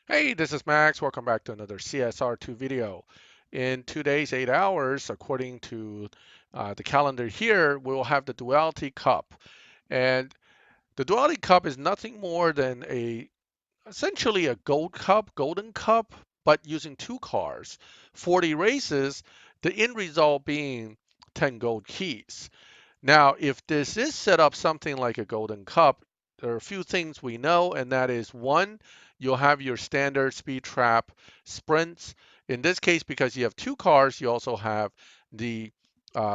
Hey, this is Max. Welcome back to another CSR2 video. In today's 8 hours, according to the calendar here, we will have the Duality Cup. And the Duality Cup is nothing more than essentially a golden cup, but using two cars, 40 races, the end result being 10 gold keys. Now, if this is set up something like a Golden Cup, there are a few things we know, and that is one, you'll have your standard speed trap sprints. In this case, because you have two cars, you also have the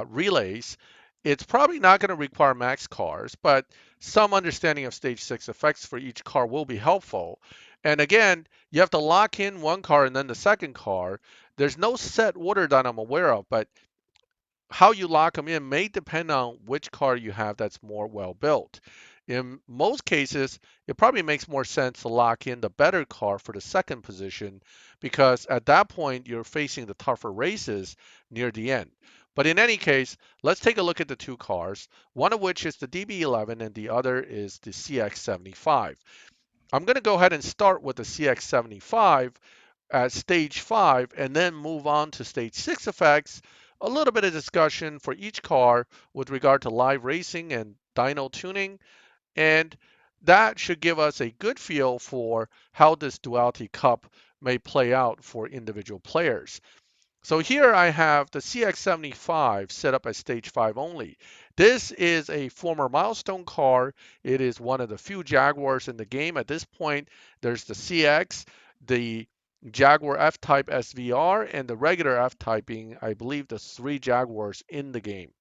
relays. It's probably not going to require max cars, but some understanding of stage 6 effects for each car will be helpful. And again, you have to lock in one car and then the second car. There's no set order that I'm aware of, but how you lock them in may depend on which car you have that's more well built. In most cases, it probably makes more sense to lock in the better car for the second position because at that point you're facing the tougher races near the end. But in any case, let's take a look at the two cars, one of which is the DB11 and the other is the CX-75. I'm going to go ahead and start with the CX-75 at stage 5 and then move on to stage 6 effects, a little bit of discussion for each car with regard to live racing and dyno tuning, and that should give us a good feel for how this Duality Cup may play out for individual players. So here I have the CX-75 set up as stage 5 only. This is a former milestone car. It is one of the few Jaguars in the game. At this point, there's the CX, the Jaguar F-Type SVR, and the regular F-Type being, I believe, the three Jaguars in the game.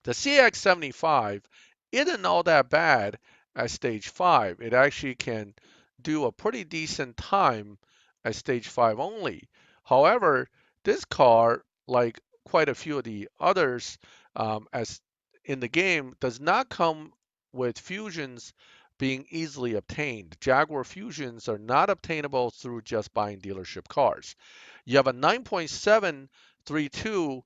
The CX-75 isn't all that bad at stage 5. It actually can do a pretty decent time at stage 5 only. However, this car, like quite a few of the others as in the game, does not come with fusions being easily obtained. Jaguar fusions are not obtainable through just buying dealership cars. You have a 9.732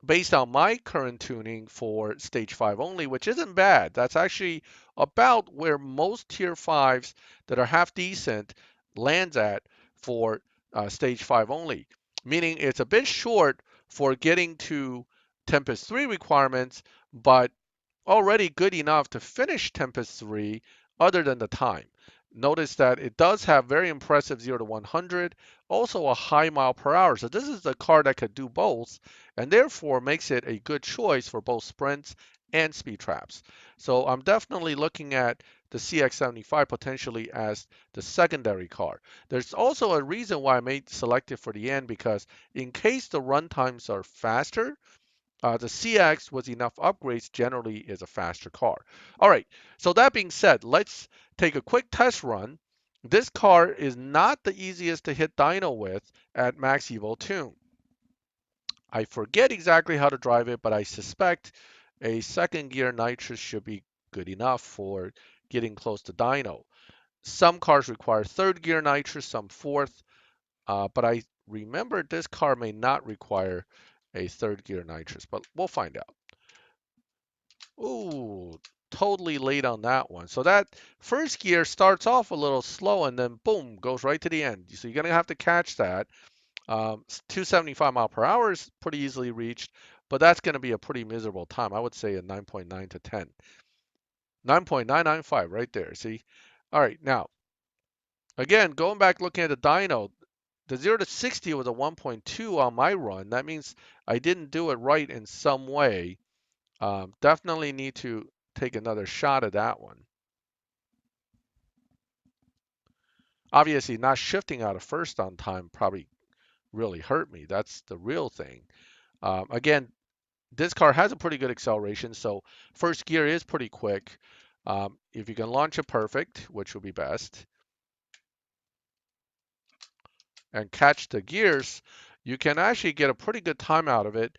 based on my current tuning for stage 5 only, which isn't bad. That's actually about where most tier 5s that are half decent lands at for stage 5 only, meaning it's a bit short for getting to Tempest 3 requirements, but already good enough to finish Tempest 3 other than the time. Notice that it does have very impressive 0 to 100, also a high mile per hour. So this is a car that could do both and therefore makes it a good choice for both sprints and speed traps. So I'm definitely looking at the CX-75 potentially as the secondary car. There's also a reason why I may select it for the end because in case the run times are faster, the CX with enough upgrades generally is a faster car. All right, so that being said, let's take a quick test run. This car is not the easiest to hit dyno with at max evo tune. I forget exactly how to drive it, but I suspect a second gear nitrous should be good enough for getting close to dyno. Some cars require third gear nitrous, some fourth, but I remember this car may not require a third gear nitrous, but we'll find out. Ooh, totally late on that one. So that first gear starts off a little slow and then boom, goes right to the end. So you're gonna have to catch that. 275 mile per hour is pretty easily reached, but that's gonna be a pretty miserable time. I would say a 9.9 to 10. 9.995 right there. See? All right, now again, going back looking at the dyno, the 0 to 60 was a 1.2 on my run. That means I didn't do it right in some way. Definitely need to take another shot at that one. Obviously, not shifting out of first on time probably really hurt me. That's the real thing. Again, this car has a pretty good acceleration, so first gear is pretty quick. If you can launch it perfect, which will be best, and catch the gears, you can actually get a pretty good time out of it.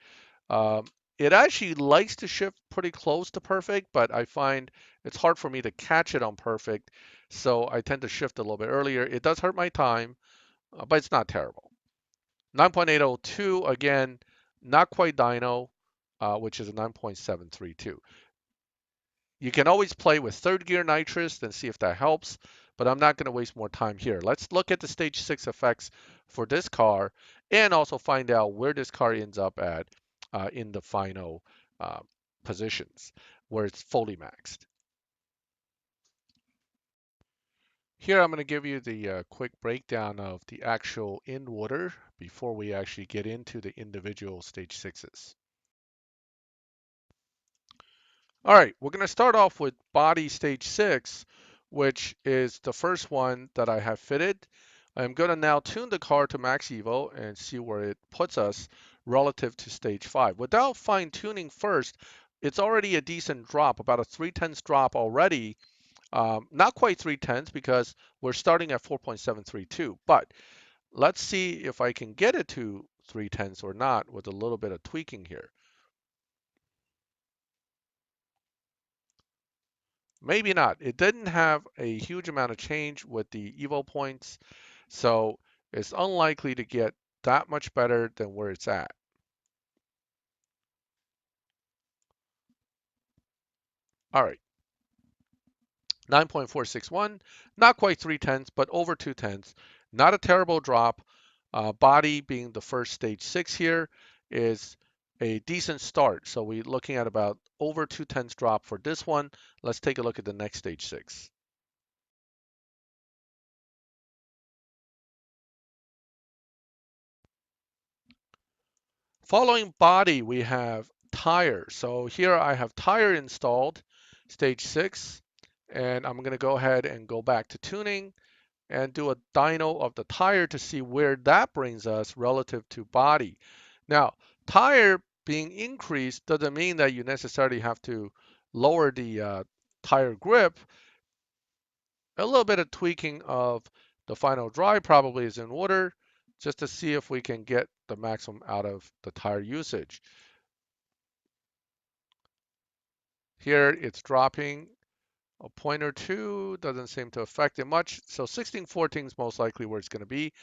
Um, it actually likes to shift pretty close to perfect, but I find it's hard for me to catch it on perfect, so I tend to shift a little bit earlier. It does hurt my time, but it's not terrible. 9.802, again, not quite dyno, which is a 9.732. You can always play with third gear nitrous and see if that helps, but I'm not going to waste more time here. Let's look at the stage 6 effects for this car and also find out where this car ends up at in the final uh, positions where it's fully maxed. Here I'm going to give you the quick breakdown of the actual in order before we actually get into the individual stage 6s. All right, we're going to start off with body stage 6, which is the first one that I have fitted. I'm going to now tune the car to max evo and see where it puts us relative to stage 5. Without fine tuning first, it's already a decent drop, about a 3/10 drop already. Not quite 3/10 because we're starting at 4.732, but let's see if I can get it to 3/10 or not with a little bit of tweaking here. Maybe not. It didn't have a huge amount of change with the Evo points, so it's unlikely to get that much better than where it's at. All right, 9.461, not quite 3/10, but over 2/10. Not a terrible drop. Body being the first stage 6 here is a decent start. So we're looking at about over 2/10 drop for this one. Let's take a look at the next stage 6. Following body, we have tire. So here I have tire installed, stage 6, and I'm going to go ahead and go back to tuning and do a dyno of the tire to see where that brings us relative to body. Now, tire being increased doesn't mean that you necessarily have to lower the tire grip. A little bit of tweaking of the final drive probably is in order just to see if we can get the maximum out of the tire usage. Here it's dropping a point or two, doesn't seem to affect it much. So 1614 is most likely where it's going to be.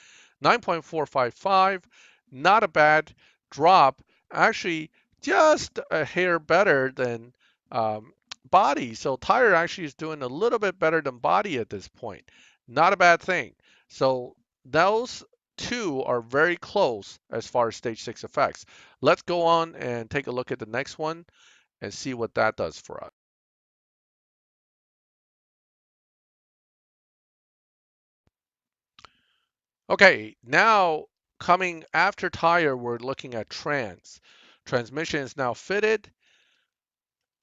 9.455, not a bad drop. Actually, just a hair better than body. So tire actually is doing a little bit better than body at this point. Not a bad thing. So those two are very close as far as stage 6 effects. Let's go on and take a look at the next one and see what that does for us. Okay, now coming after tire, we're looking at trans. Transmission is now fitted,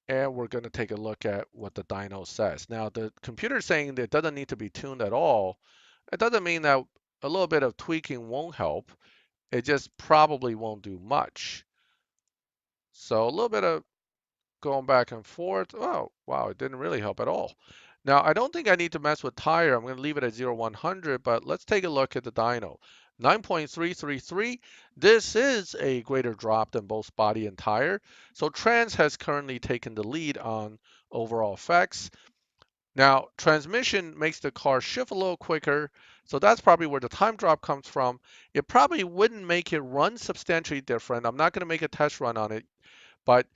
and we're going to take a look at what the dyno says. Now, the computer is saying that it doesn't need to be tuned at all. It doesn't mean that a little bit of tweaking won't help. It just probably won't do much. So a little bit of going back and forth. Oh, wow, it didn't really help at all. Now, I don't think I need to mess with tire. I'm going to leave it at 0-100, but let's take a look at the dyno. 9.333. This is a greater drop than both body and tire. So trans has currently taken the lead on overall effects. Now, transmission makes the car shift a little quicker. So that's probably where the time drop comes from. It probably wouldn't make it run substantially different. I'm not going to make a test run on it, but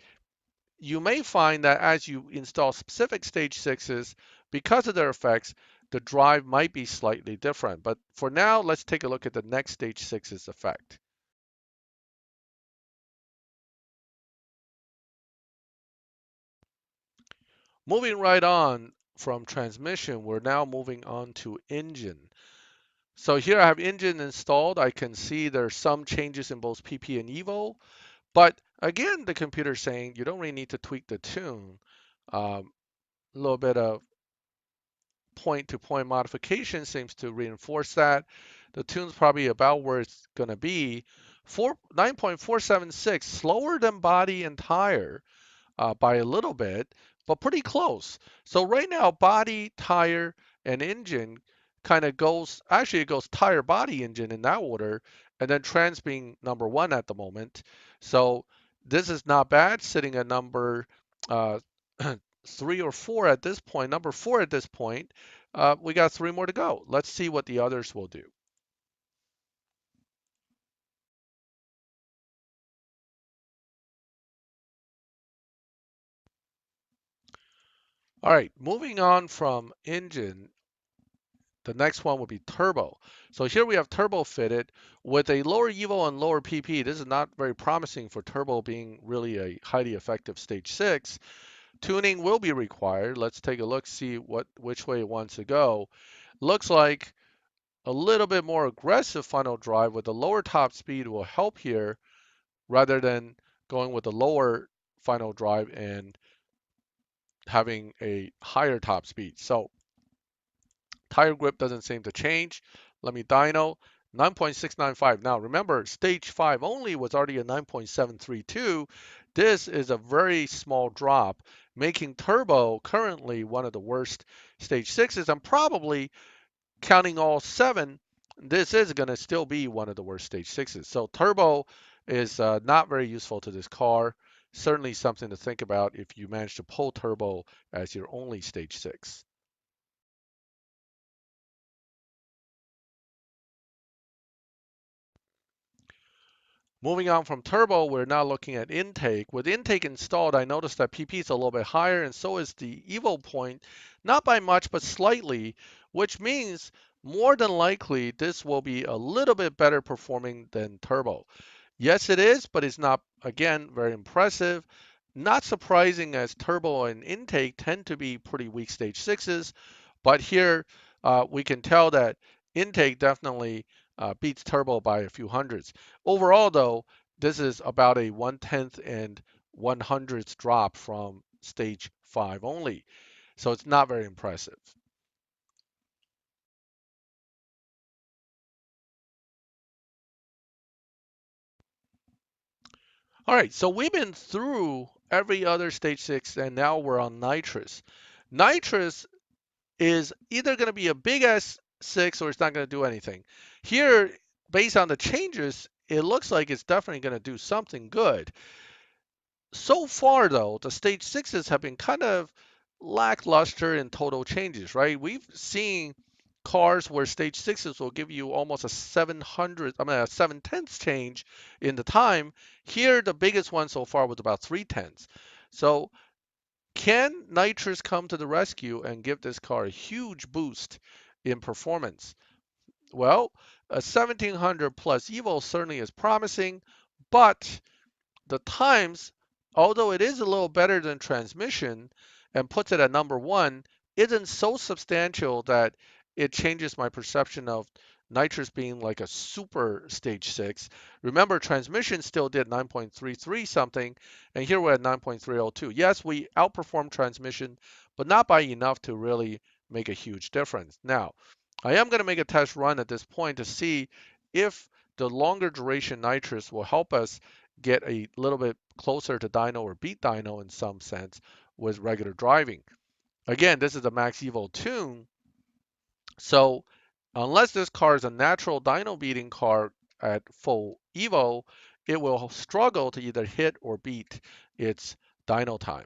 you may find that as you install specific stage 6s, because of their effects, the drive might be slightly different. But for now, let's take a look at the next stage 6's effect. Moving right on from transmission, we're now moving on to engine. So here I have engine installed. I can see there's some changes in both PP and Evo. But again, the computer's saying you don't really need to tweak the tune. A little bit of point-to-point modification seems to reinforce that. The tune's probably about where it's going to be. 9.476, slower than body and tire by a little bit, but pretty close. So right now, body, tire, and engine kind of goes, actually it goes tire, body, engine in that order, and then trans being number one at the moment. So this is not bad, sitting at number uh, 3 or 4 at this point, number 4 at this point. We got 3 more to go. Let's see what the others will do. All right, moving on from engine, the next one would be turbo. So here we have turbo fitted with a lower EVO and lower PP. This is not very promising for turbo being really a highly effective stage 6. Tuning will be required. Let's take a look, see which way it wants to go. Looks like a little bit more aggressive final drive with a lower top speed will help here rather than going with a lower final drive and having a higher top speed. So tire grip doesn't seem to change. Let me dyno. 9.695. Now remember, stage 5 only was already a 9.732. This is a very small drop, making turbo currently one of the worst stage 6s, and probably counting all 7, this is going to still be one of the worst stage 6s. So turbo is not very useful to this car. Certainly something to think about if you manage to pull turbo as your only stage 6. Moving on from turbo, we're now looking at intake. With intake installed, I noticed that PP is a little bit higher, and so is the EVO point, not by much, but slightly, which means more than likely this will be a little bit better performing than turbo. Yes, it is, but it's not, again, very impressive. Not surprising as turbo and intake tend to be pretty weak stage 6s, but here we can tell that intake definitely beats turbo by a few hundreds. Overall, though, this is about a 1/10 and 1/100th drop from stage 5 only. So it's not very impressive. All right, so we've been through every other stage 6 and now we're on nitrous. Nitrous is either going to be a big ass 6 or it's not going to do anything. Here, based on the changes, it looks like it's definitely going to do something good. So far, though, the stage 6s have been kind of lackluster in total changes, right? We've seen cars where stage 6s will give you almost a 7/10 change in the time. Here, the biggest one so far was about 3/10. So can Nitrous come to the rescue and give this car a huge boost in performance? Well, a 1700 plus Evo certainly is promising, but the times, although it is a little better than transmission and puts it at number 1, isn't so substantial that it changes my perception of nitrous being like a super stage 6. Remember, transmission still did 9.33 something, and here we're at 9.302. Yes, we outperformed transmission, but not by enough to really make a huge difference. Now, I am going to make a test run at this point to see if the longer duration nitrous will help us get a little bit closer to dyno or beat dyno in some sense with regular driving. Again, this is a max evo tune, so unless this car is a natural dyno beating car at full evo, it will struggle to either hit or beat its dyno time.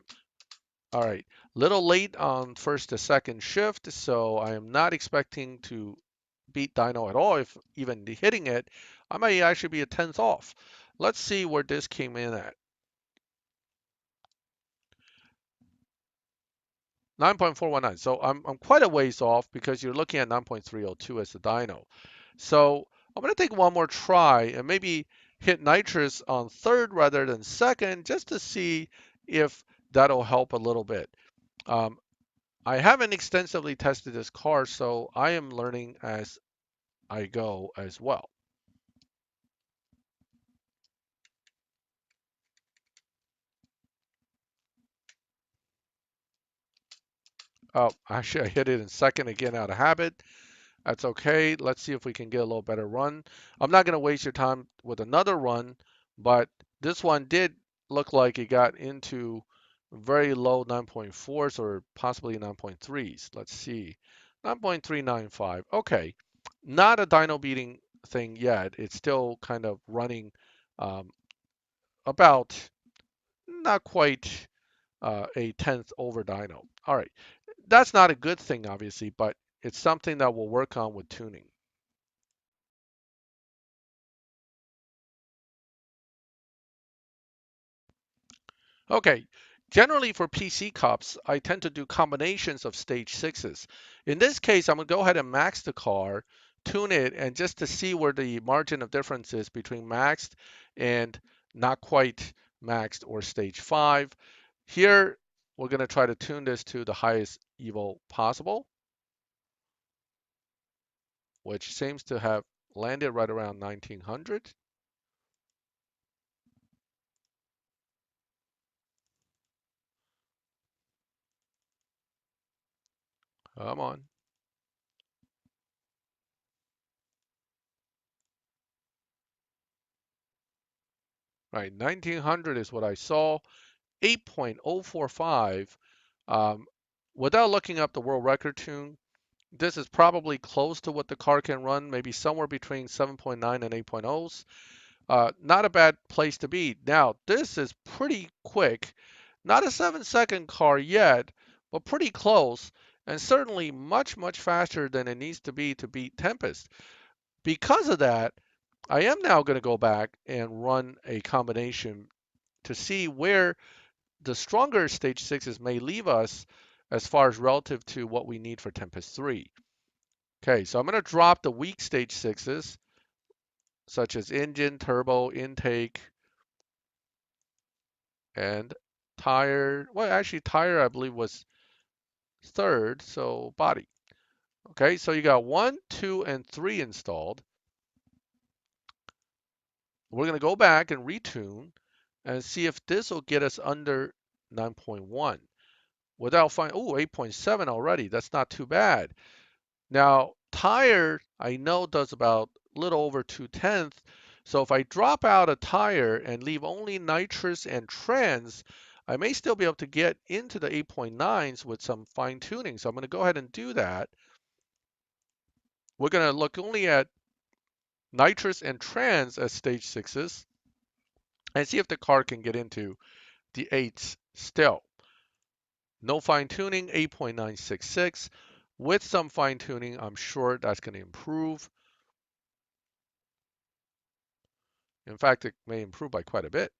All right, little late on first to second shift, so I am not expecting to beat dyno at all. If even hitting it, I might actually be a tenth off. Let's see where this came in at. 9.419. So I'm quite a ways off because you're looking at 9.302 as the dyno. So I'm going to take one more try and maybe hit nitrous on third rather than second just to see if that'll help a little bit. Um, I haven't extensively tested this car, so I am learning as I go as well. Oh, actually, I hit it in second again out of habit. That's okay. Let's see if we can get a little better run. I'm not going to waste your time with another run, but this one did look like it got into very low 9.4s or possibly 9.3s. Let's see. 9.395. Okay. Not a dyno beating thing yet. It's still kind of running um, about not quite a tenth over dyno. All right. That's not a good thing, obviously, but it's something that we'll work on with tuning. Okay, Generally for PC cups, I tend to do combinations of stage sixes. In this case, I'm gonna go ahead and max the car, tune it, and just to see where the margin of difference is between maxed and not quite maxed or stage five. Here, we're gonna try to tune this to the highest EVO possible, which seems to have landed right around 1900. Come on. Right, 1900 is what I saw. 8.045. Um, Without looking up the world record tune, this is probably close to what the car can run, maybe somewhere between 7.9 and 8.0s. Not a bad place to be. Now, this is pretty quick. Not a 7-second car yet, but pretty close, and certainly much, much faster than it needs to beat Tempest. Because of that, I am now going to go back and run a combination to see where the stronger stage sixes may leave us as far as relative to what we need for Tempest 3. Okay, so I'm going to drop the weak stage sixes, such as engine, turbo, intake, and tire. Well, actually, tire I believe was third, so body. Okay, so you got 1, 2, and 3 installed. We're going to go back and retune and see if this will get us under 9.1 without finding, oh, 8.7 already. That's not too bad. Now, tire, I know does about a little over 2/10. So if I drop out a tire and leave only nitrous and trans, I may still be able to get into the 8.9s with some fine tuning. So I'm going to go ahead and do that. We're going to look only at nitrous and trans as stage sixes and see if the car can get into the eights still. No fine tuning, 8.966. With some fine tuning, I'm sure that's going to improve. In fact, it may improve by quite a bit.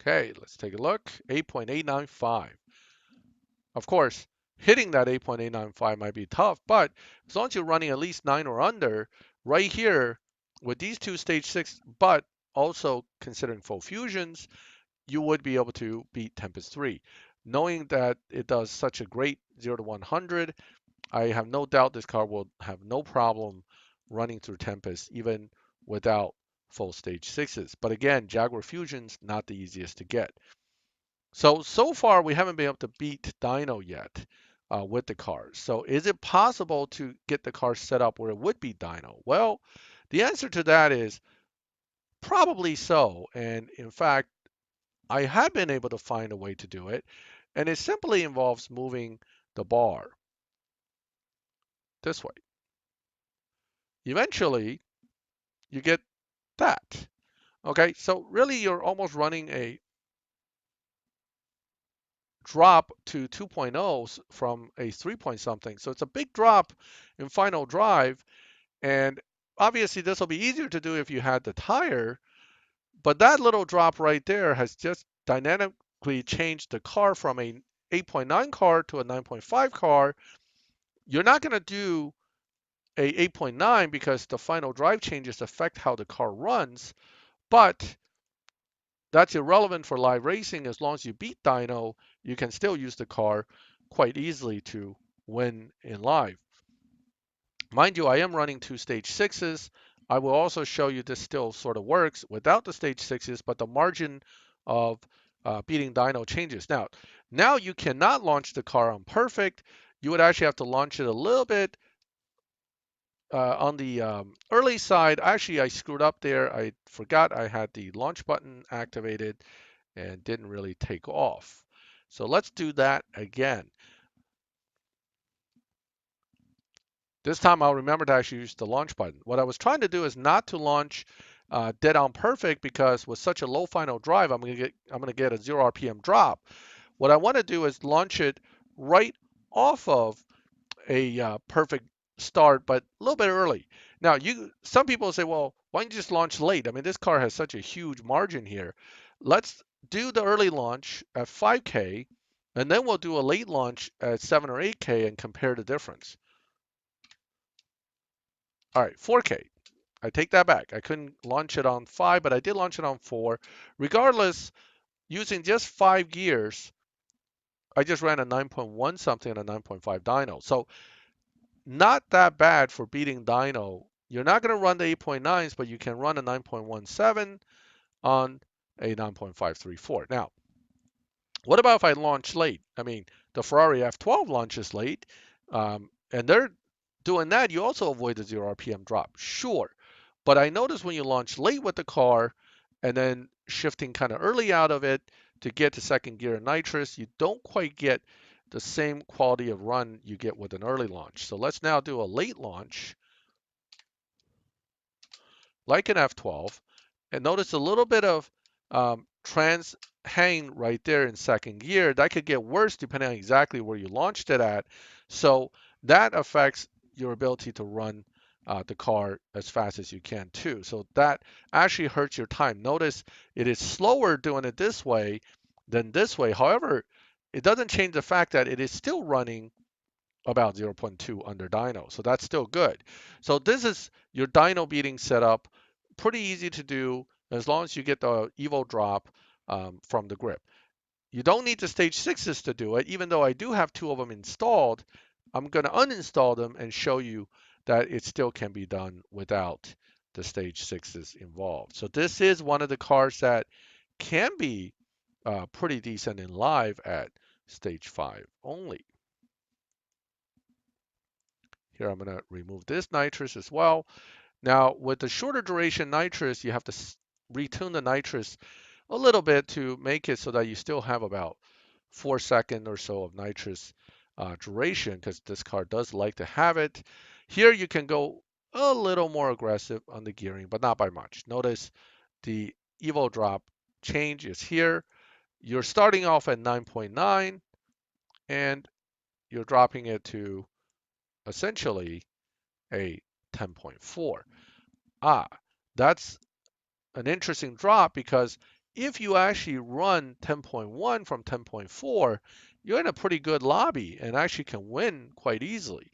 Okay, let's take a look. 8.895. Of course, hitting that 8.895 might be tough, but as long as you're running at least 9 or under, right here with these two stage 6, but also considering full fusions, you would be able to beat Tempest 3. Knowing that it does such a great 0 to 100, I have no doubt this car will have no problem running through Tempest even without full stage 6s. But again, Jaguar Fusion's not the easiest to get. So far we haven't been able to beat Dyno yet with the cars. So is it possible to get the car set up where it would be Dyno? Well, the answer to that is probably so. And in fact, I have been able to find a way to do it. And it simply involves moving the bar this way. Eventually, you get that. Okay, so really you're almost running a drop to 2.0s from a 3 point something. So it's a big drop in final drive. And obviously this will be easier to do if you had the tire, but that little drop right there has just dynamically changed the car from a 8.9 car to a 9.5 car. You're not going to do a 8.9 because the final drive changes affect how the car runs, but that's irrelevant for live racing. As long as you beat dyno, you can still use the car quite easily to win in live. Mind you, I am running two stage sixes. I will also show you this still sort of works without the stage sixes, but the margin of beating dyno changes. Now you cannot launch the car on perfect. You would actually have to launch it a little bit on the early side. Actually, I screwed up there. I forgot I had the launch button activated and didn't really take off. So let's do that again. This time I'll remember to actually use the launch button. What I was trying to do is not to launch dead on perfect because with such a low final drive, I'm gonna get a 0 RPM drop. What I want to do is launch it right off of a perfect start, but a little bit early. Now, some people say, well, Why don't you just launch late? I mean, this car has such a huge margin here. Let's do the early launch at 5K, and then we'll do a late launch at 7 or 8K and compare the difference. All right, 4K. I take that back. I couldn't launch it on 5, but I did launch it on 4. Regardless, using just 5 gears, I just ran a 9.1 something and a 9.5 dyno. So not that bad for beating dyno. You're not going to run the 8.9s, but you can run a 9.17 on a 9.534. Now, what about if I launch late? I mean, the Ferrari F12 launches late, and they're doing that. You also avoid the 0 RPM drop, sure. But I noticed when you launch late with the car and then shifting kind of early out of it to get to second gear and nitrous, you don't quite get the same quality of run you get with an early launch. So let's now do a late launch like an F12, and notice a little bit of trans hang right there in second gear. That could get worse depending on exactly where you launched it at. So that affects your ability to run the car as fast as you can too. So that actually hurts your time. Notice it is slower doing it this way than this way. However, it doesn't change the fact that it is still running about zero point 0.2 under dyno. So that's still good. So this is your dyno beating setup. Pretty easy to do as long as you get the Evo drop from the grip. You don't need the stage 6s to do it, even though I do have 2 of them installed. I'm going to uninstall them and show you that it still can be done without the stage 6s involved. So this is one of the cars that can be pretty decent in live at stage 5 only. Here, I'm going to remove this nitrous as well. Now, with the shorter duration nitrous, you have to retune the nitrous a little bit to make it so that you still have about 4 seconds or so of nitrous duration, because this car does like to have it. Here, you can go a little more aggressive on the gearing, but not by much. Notice the Evo drop change is here. You're starting off at 9.9, and you're dropping it to essentially a 10.4. Ah, that's an interesting drop because if you actually run 10.1 from 10.4, you're in a pretty good lobby and actually can win quite easily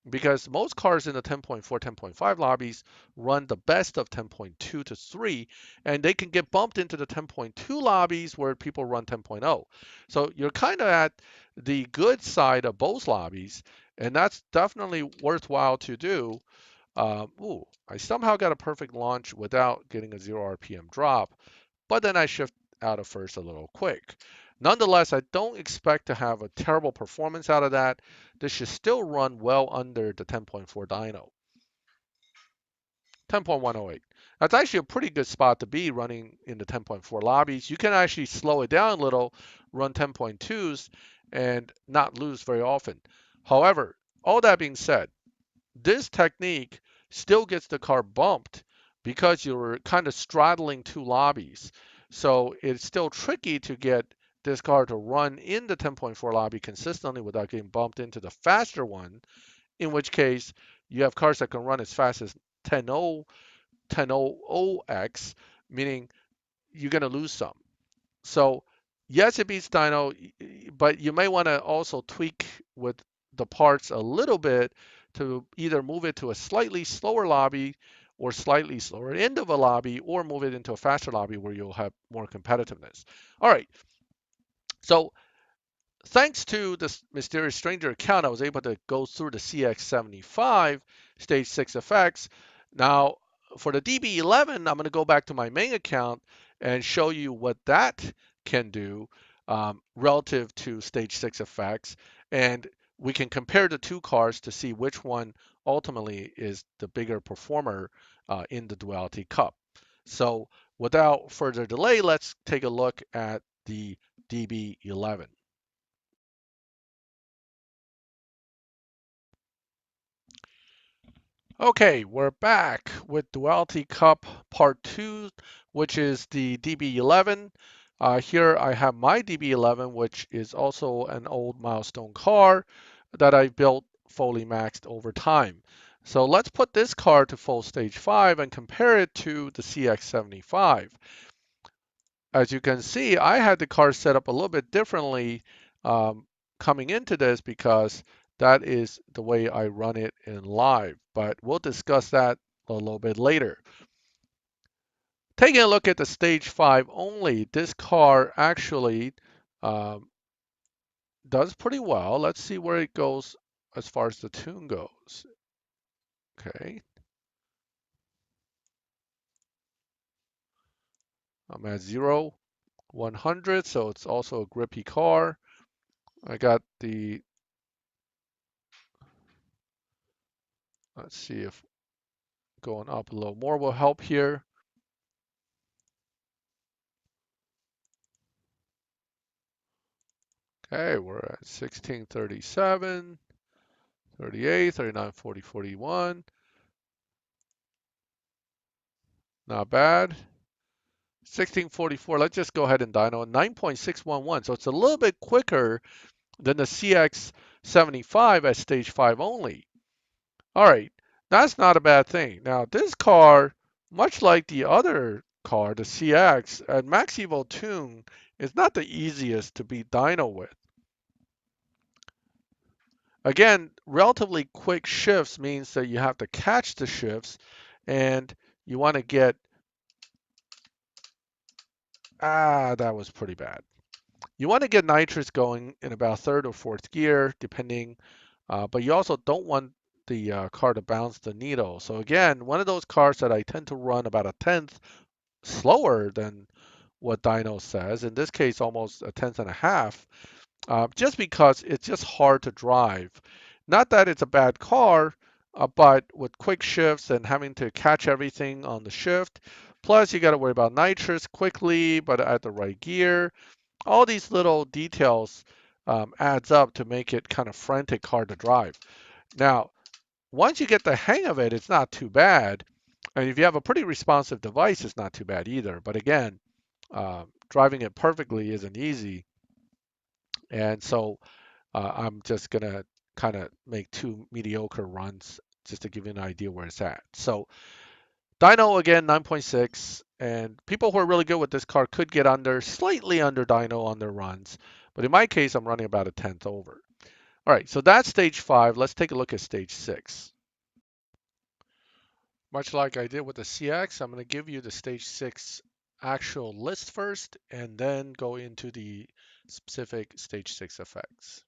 because most cars in the 10.4, 10.5 lobbies run the best of 10.2 to 3, and they can get bumped into the 10.2 lobbies where people run 10.0. So you're kind of at the good side of both lobbies, and that's definitely worthwhile to do. I somehow got a perfect launch without getting a 0 RPM drop, but then I shift out of first a little quick. Nonetheless, I don't expect to have a terrible performance out of that. This should still run well under the 10.4 dyno. 10.108. That's actually a pretty good spot to be running in the 10.4 lobbies. You can actually slow it down a little, run 10.2s, and not lose very often. However, all that being said, this technique still gets the car bumped because you're kind of straddling 2 lobbies. So it's still tricky to get this car to run in the 10.4 lobby consistently without getting bumped into the faster one, in which case you have cars that can run as fast as 10.0, 10.00x, meaning you're going to lose some. So yes, it beats dyno, but you may want to also tweak with the parts a little bit to either move it to a slightly slower lobby or slightly slower end of a lobby, or move it into a faster lobby where you'll have more competitiveness. All right, so thanks to this mysterious stranger account, I was able to go through the CX-75 stage 6 effects. Now, for the DB11, I'm going to go back to my main account and show you what that can do relative to stage 6 effects. And we can compare the 2 cars to see which one ultimately is the bigger performer in the Duality Cup. So without further delay, let's take a look at the DB11. Okay, we're back with Duality Cup Part 2, which is the DB11. Here I have my DB11, which is also an old milestone car that I built fully maxed over time. So let's put this car to full stage 5 and compare it to the CX-75. As you can see, I had the car set up a little bit differently coming into this because that is the way I run it in live, but we'll discuss that a little bit later. Taking a look at the stage 5 only, this car actually um, does pretty well. Let's see where it goes as far as the tune goes. Okay, I'm at 0, 100, so it's also a grippy car. I got the, let's see if going up a little more will help here. Okay, we're at 1637, 38, 39, 40, 41. Not bad. 1644, let's just go ahead and dyno 9.611. So it's a little bit quicker than the CX-75 at stage 5 only. All right, that's not a bad thing. Now, this car, much like the other car, the CX, at max evo tune, is not the easiest to beat dyno with. Again, relatively quick shifts means that you have to catch the shifts and you want to get, that was pretty bad. You want to get nitrous going in about third or fourth gear, depending, but you also don't want the car to bounce the needle. So again, one of those cars that I tend to run about a tenth slower than what dyno says, in this case almost a tenth and a half, just because it's just hard to drive. Not that it's a bad car, but with quick shifts and having to catch everything on the shift, plus you got to worry about nitrous quickly, but at the right gear. All these little details adds up to make it kind of frantic hard to drive. Now, once you get the hang of it, it's not too bad. And if you have a pretty responsive device, it's not too bad either. But again, driving it perfectly isn't easy. And so I'm just going to kind of make two mediocre runs just to give you an idea where it's at. So dyno again, 9.6. And people who are really good with this car could get under, slightly under dyno on their runs. But in my case, I'm running about a tenth over. All right, so that's stage 5. Let's take a look at stage 6. Much like I did with the CX, I'm going to give you the stage 6 actual list first and then go into the specific stage 6 effects.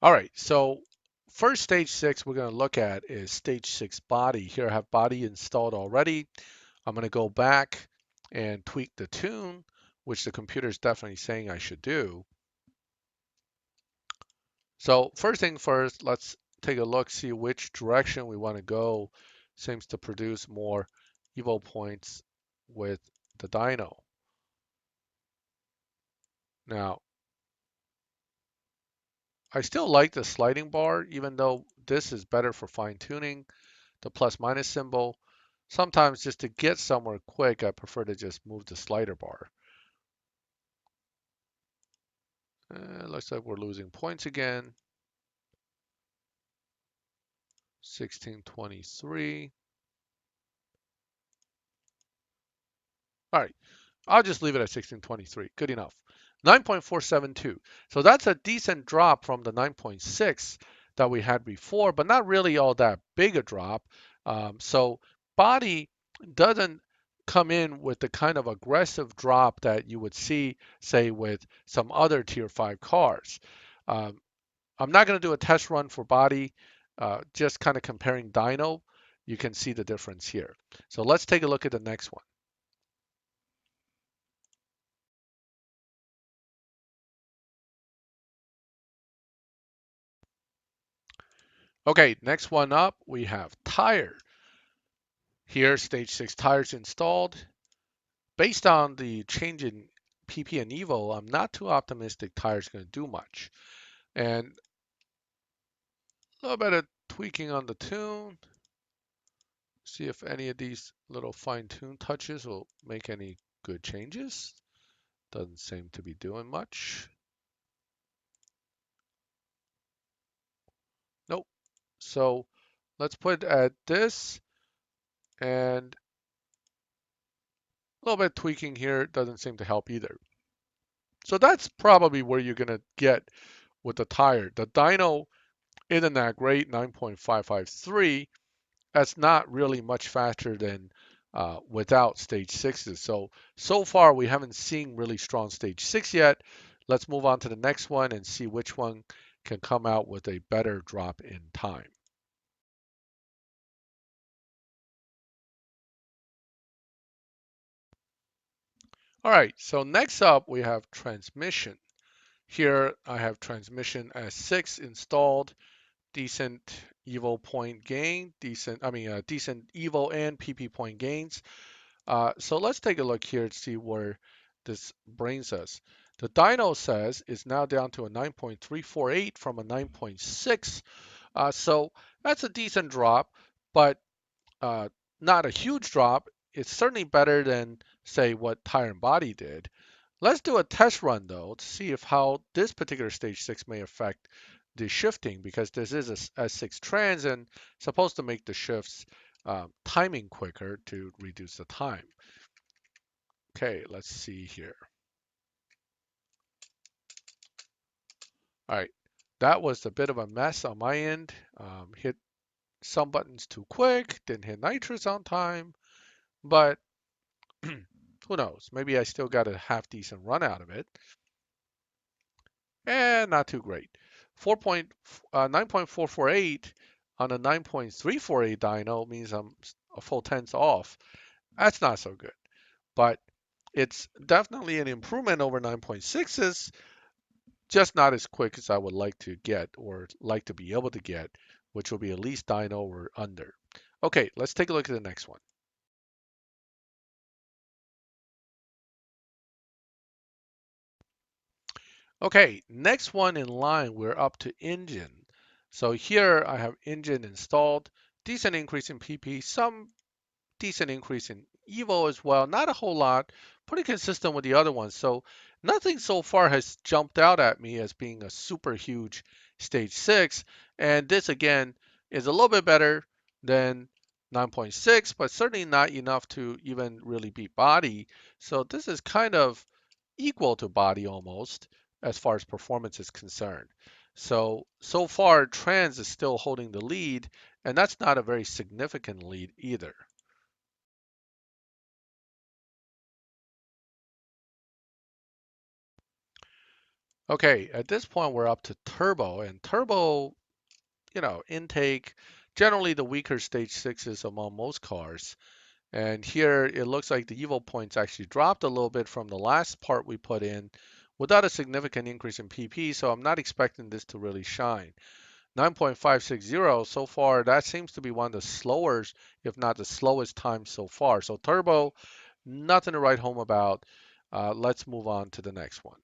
All right, so first stage 6 we're going to look at is stage 6 body. Here I have body installed already. I'm going to go back and tweak the tune, which the computer is definitely saying I should do. So first thing first, let's take a look, see which direction we want to go. Seems to produce more evo points with the dyno. Now, I still like the sliding bar, even though this is better for fine tuning, the plus minus symbol. Sometimes just to get somewhere quick, I prefer to just move the slider bar. Looks like we're losing points again. 1623. All right, I'll just leave it at 1623. Good enough. 9.472. So that's a decent drop from the 9.6 that we had before, but not really all that big a drop. So body doesn't come in with the kind of aggressive drop that you would see, say, with some other tier 5 cars. Um, I'm not going to do a test run for body, just kind of comparing dyno. You can see the difference here. So let's take a look at the next one. Okay, next one up, we have tire. Here, stage 6 tires installed. Based on the change in PP and Evo, I'm not too optimistic tire's going to do much. And a little bit of tweaking on the tune. See if any of these little fine tune touches will make any good changes. Doesn't seem to be doing much. So let's put at this, and a little bit tweaking here doesn't seem to help either. So that's probably where you're going to get with the tire. The dyno isn't that great, 9.553. That's not really much faster than without stage sixes. So far we haven't seen really strong stage six yet. Let's move on to the next one and see which one can come out with a better drop in time. All right, so next up we have transmission. Here I have transmission as 6 installed, decent Evo point gain, decent Evo and PP point gains. So let's take a look here to see where this brings us. The dyno says is now down to a 9.348 from a 9.6. So that's a decent drop, but uh, not a huge drop. It's certainly better than, say, what tire and body did. Let's do a test run though to see if how this particular stage 6 may affect the shifting, because this is a S6 trans and supposed to make the shifts timing quicker to reduce the time. Okay, let's see here. All right, that was a bit of a mess on my end. Hit some buttons too quick, didn't hit nitrous on time, but who knows? Maybe I still got a half decent run out of it. And not too great. 9.448 on a 9.348 dyno means I'm a full tenth off. That's not so good, but it's definitely an improvement over 9.6s, just not as quick as I would like to get or like to be able to get, which will be at least dyno or under. Okay, let's take a look at the next one. Okay, next one in line, we're up to engine. So here I have engine installed, decent increase in PP, some decent increase in Evo as well. Not a whole lot, pretty consistent with the other ones. So nothing so far has jumped out at me as being a super huge stage 6. And this again is a little bit better than 9.6, but certainly not enough to even really beat body. So this is kind of equal to body almost as far as performance is concerned. So far trans is still holding the lead, and that's not a very significant lead either. Okay, at this point we're up to turbo, and turbo, intake, generally the weaker stage sixes among most cars. And here it looks like the Evo points actually dropped a little bit from the last part we put in without a significant increase in PP, so I'm not expecting this to really shine. 9.560 so far, that seems to be one of the slowest, if not the slowest time so far. So turbo, nothing to write home about. Let's move on to the next one.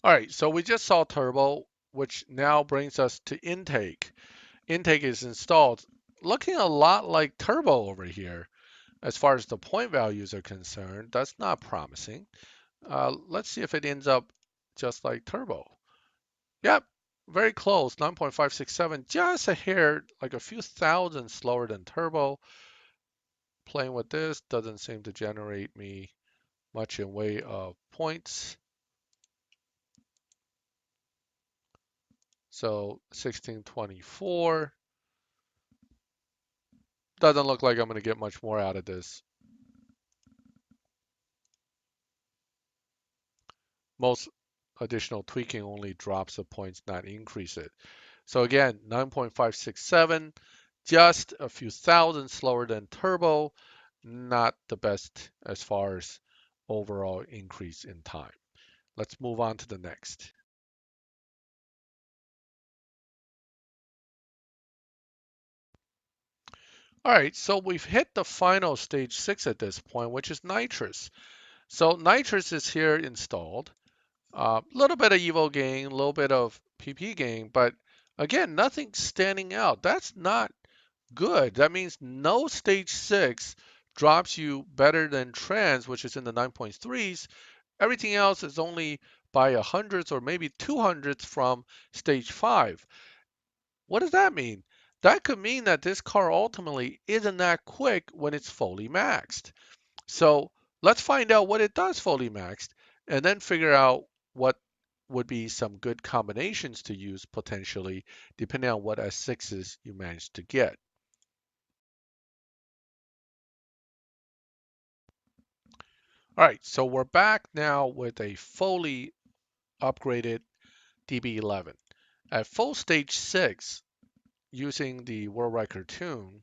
All right, so we just saw turbo, which now brings us to intake. Intake is installed, looking a lot like turbo over here. As far as the point values are concerned, that's not promising. Let's see if it ends up just like turbo. Yep, very close, 9.567, just a hair, like a few thousand slower than turbo. Playing with this doesn't seem to generate me much in way of points. So 1624. Doesn't look like I'm going to get much more out of this. Most additional tweaking only drops the points, not increase it. So again, 9.567, just a few thousand slower than turbo, not the best as far as overall increase in time. Let's move on to the next. All right, so we've hit the final stage 6 at this point, which is nitrous. So nitrous is here installed. A little bit of Evo gain, a little bit of PP gain, but again, nothing standing out. That's not good. That means no stage 6 drops you better than trans, which is in the 9.3s, Everything else is only by a hundredths or maybe 200ths from stage 5. What does that mean? That could mean that this car ultimately isn't that quick when it's fully maxed. So let's find out what it does fully maxed and then figure out what would be some good combinations to use potentially, depending on what S6s you manage to get. All right, so we're back now with a fully upgraded DB11. At full stage 6, using the world record tune,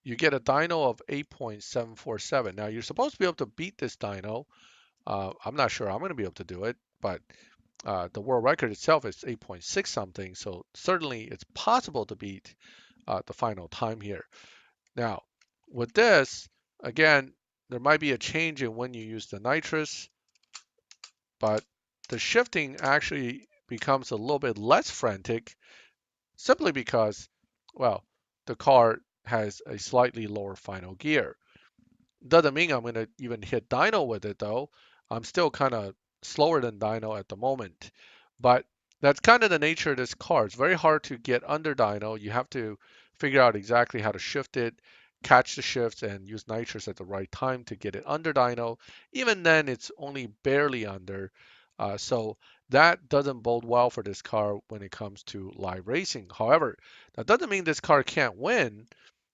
you get a dyno of 8.747. Now you're supposed to be able to beat this dyno. I'm not sure I'm going to be able to do it, but the world record itself is 8.6 something, so certainly it's possible to beat the final time here. Now, with this, again, there might be a change in when you use the nitrous, but the shifting actually becomes a little bit less frantic simply because, well, the car has a slightly lower final gear. Doesn't mean I'm going to even hit dyno with it though. I'm still kind of slower than dyno at the moment. But that's kind of the nature of this car. It's very hard to get under dyno. You have to figure out exactly how to shift it, catch the shifts, and use nitrous at the right time to get it under dyno. Even then, it's only barely under. So that doesn't bode well for this car when it comes to live racing. However, that doesn't mean this car can't win.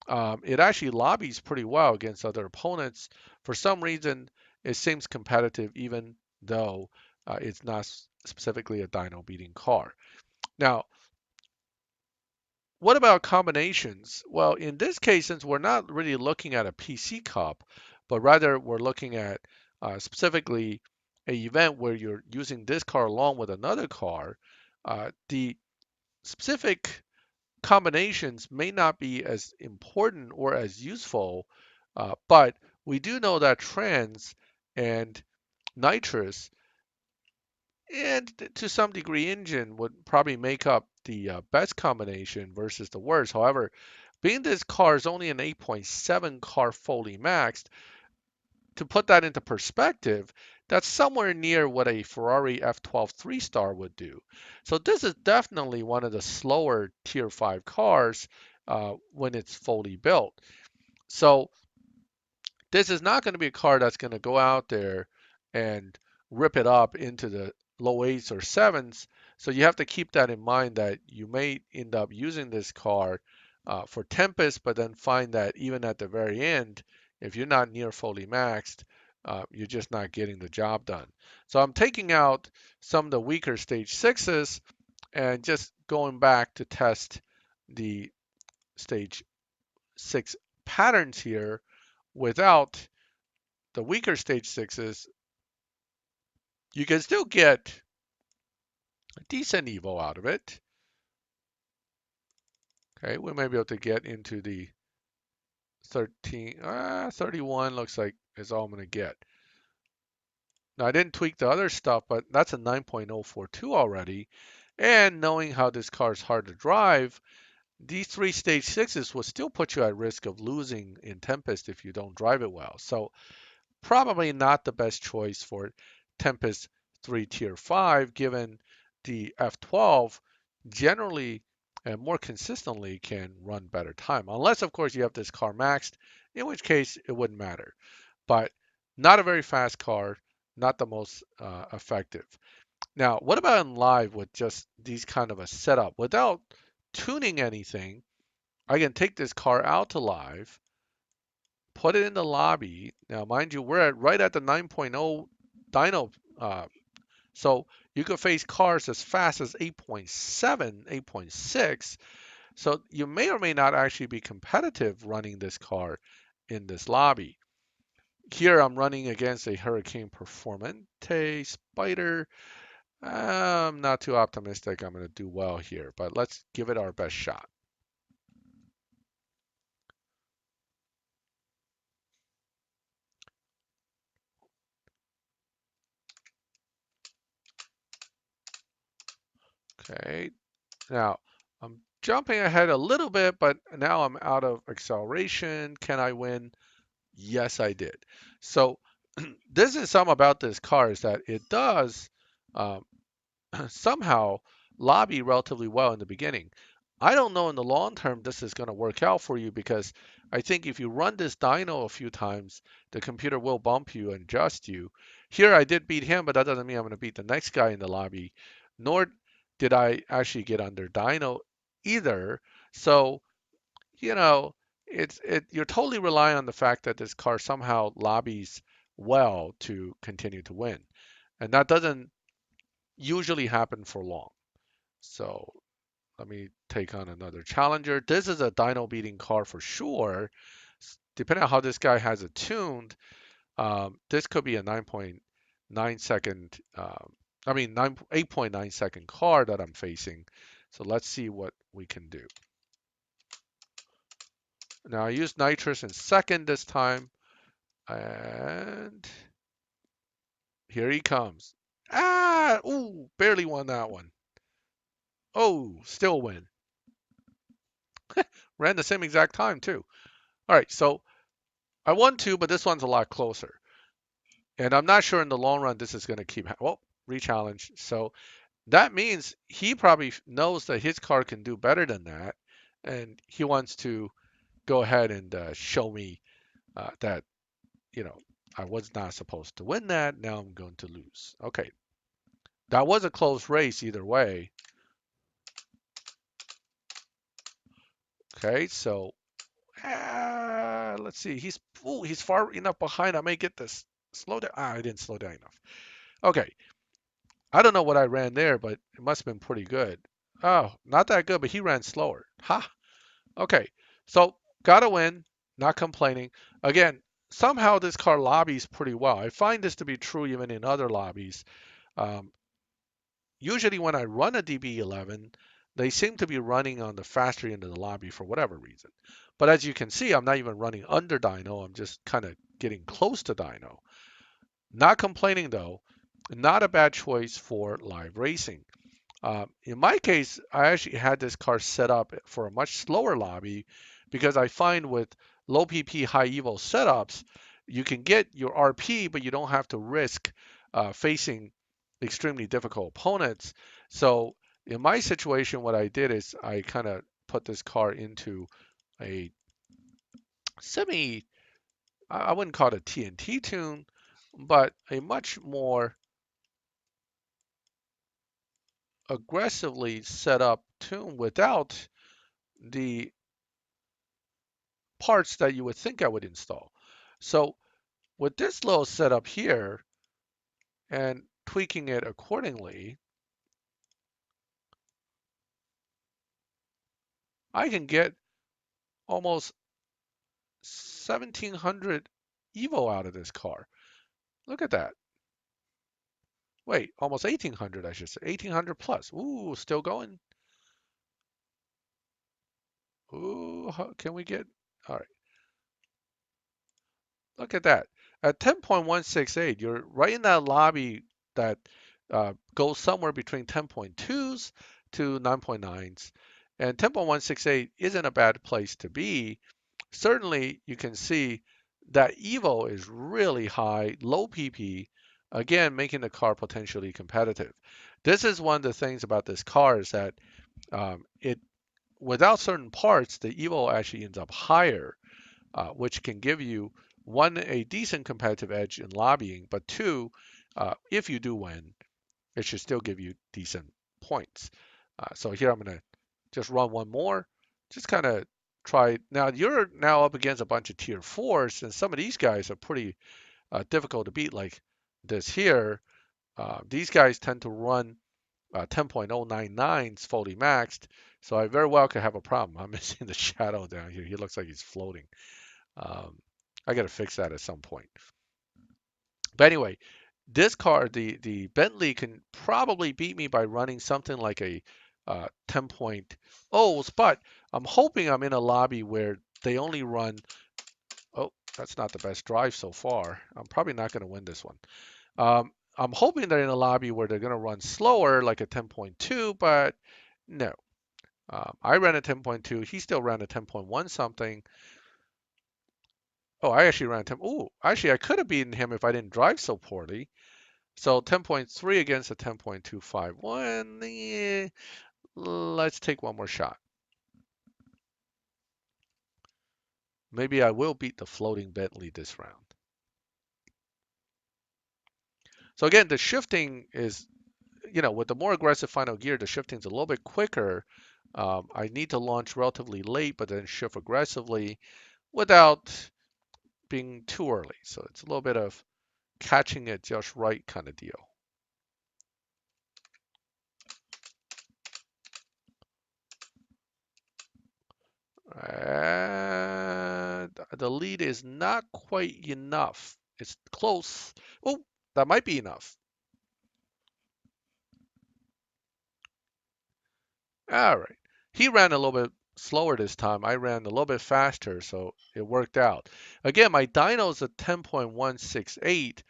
It actually lobbies pretty well against other opponents. For some reason, it seems competitive even though it's not specifically a dyno beating car. Now, what about combinations? Well, in this case, since we're not really looking at a PC Cup, but rather we're looking at specifically a event where you're using this car along with another car, the specific combinations may not be as important or as useful, but we do know that trans and nitrous and to some degree engine would probably make up the best combination versus the worst. However, being this car is only an 8.7 car fully maxed, to put that into perspective, that's somewhere near what a Ferrari F12 3-star would do. So this is definitely one of the slower Tier 5 cars when it's fully built. So this is not going to be a car that's going to go out there and rip it up into the low eights or sevens. So you have to keep that in mind that you may end up using this car for Tempest, but then find that even at the very end, if you're not near fully maxed, you're just not getting the job done. So I'm taking out some of the weaker stage sixes and just going back to test the stage six patterns here without the weaker stage sixes. You can still get a decent evo out of it. Okay, we may be able to get into the 13, 31 looks like is all I'm going to get. Now I didn't tweak the other stuff, but that's a 9.042 already. And knowing how this car is hard to drive, these three stage sixes will still put you at risk of losing in Tempest if you don't drive it well. So probably not the best choice for Tempest 3 Tier 5, given the F12 generally and more consistently can run better time. Unless, of course, you have this car maxed, in which case it wouldn't matter. But not a very fast car, not the most effective. Now, what about in live with just these kind of a setup? Without tuning anything, I can take this car out to live, put it in the lobby. Now, mind you, we're right at the 9.0 dyno. So you could face cars as fast as 8.7, 8.6. So you may or may not actually be competitive running this car in this lobby. Here I'm running against a Hurricane Performante Spider. I'm not too optimistic I'm going to do well here, but let's give it our best shot. Okay, now I'm jumping ahead a little bit, but now I'm out of acceleration. Can I win? Yes, I did. So this is some about this car is that it does um, somehow lobby relatively well in the beginning. I don't know in the long term this is going to work out for you because I think if you run this dyno a few times, the computer will bump you and adjust you. Here I did beat him, but that doesn't mean I'm going to beat the next guy in the lobby, nor did I actually get under dyno either. So, you know, you're totally relying on the fact that this car somehow lobbies well to continue to win. And that doesn't usually happen for long. So let me take on another challenger. This is a dyno beating car for sure. Depending on how this guy has it tuned, this could be a 9.9 second, I mean 8.9 second car that I'm facing. So let's see what we can do. Now I used Nitrous in second this time, and here he comes. Ah, ooh, barely won that one. Oh, still win. Ran the same exact time too. All right, so I won two, but this one's a lot closer. And I'm not sure in the long run this is going to keep. Well, re-challenge. So that means he probably knows that his car can do better than that, and he wants to go ahead and show me that you know I was not supposed to win that. Now I'm going to lose. Okay, that was a close race either way. Okay, so let's see. He's far enough behind. I may get this slow down. I didn't slow down enough. Okay, I don't know what I ran there, but it must have been pretty good. Oh, not that good, but he ran slower. Ha. Okay. So got to win. Not complaining. Again, somehow this car lobbies pretty well. I find this to be true even in other lobbies. Um, Usually when I run a DB11, they seem to be running on the faster end of the lobby for whatever reason. But as you can see, I'm not even running under dyno. I'm just kind of getting close to dyno. Not complaining though. Not a bad choice for live racing. In my case, I actually had this car set up for a much slower lobby because I find with low PP, high evo setups, you can get your RP, but you don't have to risk facing extremely difficult opponents. So in my situation, what I did is I kind of put this car into a semi, I wouldn't call it a TNT tune, but a much more aggressively set up tune without the parts that you would think I would install. So with this little setup here and tweaking it accordingly, I can get almost 1700 Evo out of this car. Look at that. Wait, almost 1800 I should say. 1800 plus. Ooh, still going. Ooh, can we get? All right. Look at that. At 10.168, you're right in that lobby that goes somewhere between 10.2s to 9.9s. And 10.168 isn't a bad place to be. Certainly, you can see that Evo is really high, low PP, again, making the car potentially competitive. This is one of the things about this car is that it, without certain parts, the Evo actually ends up higher, which can give you one, a decent competitive edge in lobbying, but two, if you do win, it should still give you decent points. So here I'm going to just run one more, just kind of try. Now you're now up against a bunch of tier fours, and some of these guys are pretty difficult to beat, like this here. These guys tend to run 10.099s fully maxed, so I very well could have a problem. I'm missing the shadow down here. He looks like he's floating. Um, I got to fix that at some point. But anyway, this car, the Bentley, can probably beat me by running something like a 10.0, but I'm hoping I'm in a lobby where they only run. Oh, that's not the best drive so far. I'm probably not going to win this one. I'm hoping they're in a lobby where they're going to run slower, like a 10.2, but no. I ran a 10.2. He still ran a 10.1 something. Oh, I actually ran 10. Oh, actually, I could have beaten him if I didn't drive so poorly. So 10.3 against a 10.25. One, let's take one more shot. Maybe I will beat the floating Bentley this round. So again, the shifting is, with the more aggressive final gear, the shifting is a little bit quicker. I need to launch relatively late, but then shift aggressively without being too early. So it's a little bit of catching it just right kind of deal. And the lead is not quite enough. It's close. Oh, that might be enough. All right. He ran a little bit slower this time. I ran a little bit faster, so it worked out. Again, my dyno's a 10.168.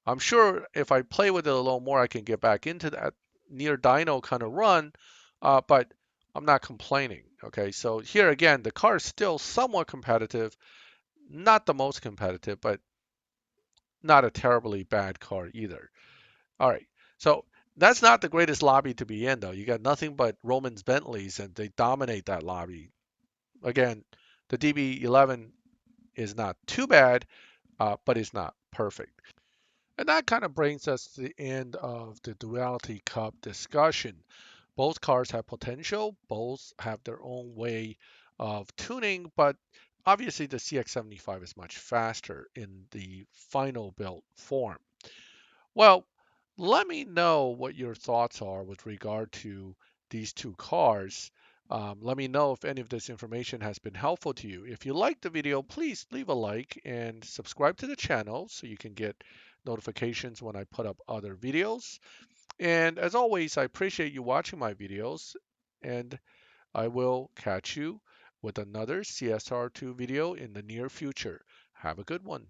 I'm sure if I play with it a little more, I can get back into that near dyno kind of run, but I'm not complaining. Okay, so here again, the car is still somewhat competitive, not the most competitive, but not a terribly bad car either. All right, so that's not the greatest lobby to be in, though. You got nothing but Roman's Bentleys, and they dominate that lobby. Again, the DB11 is not too bad, but it's not perfect. And that kind of brings us to the end of the Duality Cup discussion. Both cars have potential, both have their own way of tuning, but obviously the CX-75 is much faster in the final build form. Well, let me know what your thoughts are with regard to these two cars. Let me know if any of this information has been helpful to you. If you liked the video, please leave a like and subscribe to the channel so you can get notifications when I put up other videos. And as always, I appreciate you watching my videos, and I will catch you with another CSR2 video in the near future. Have a good one.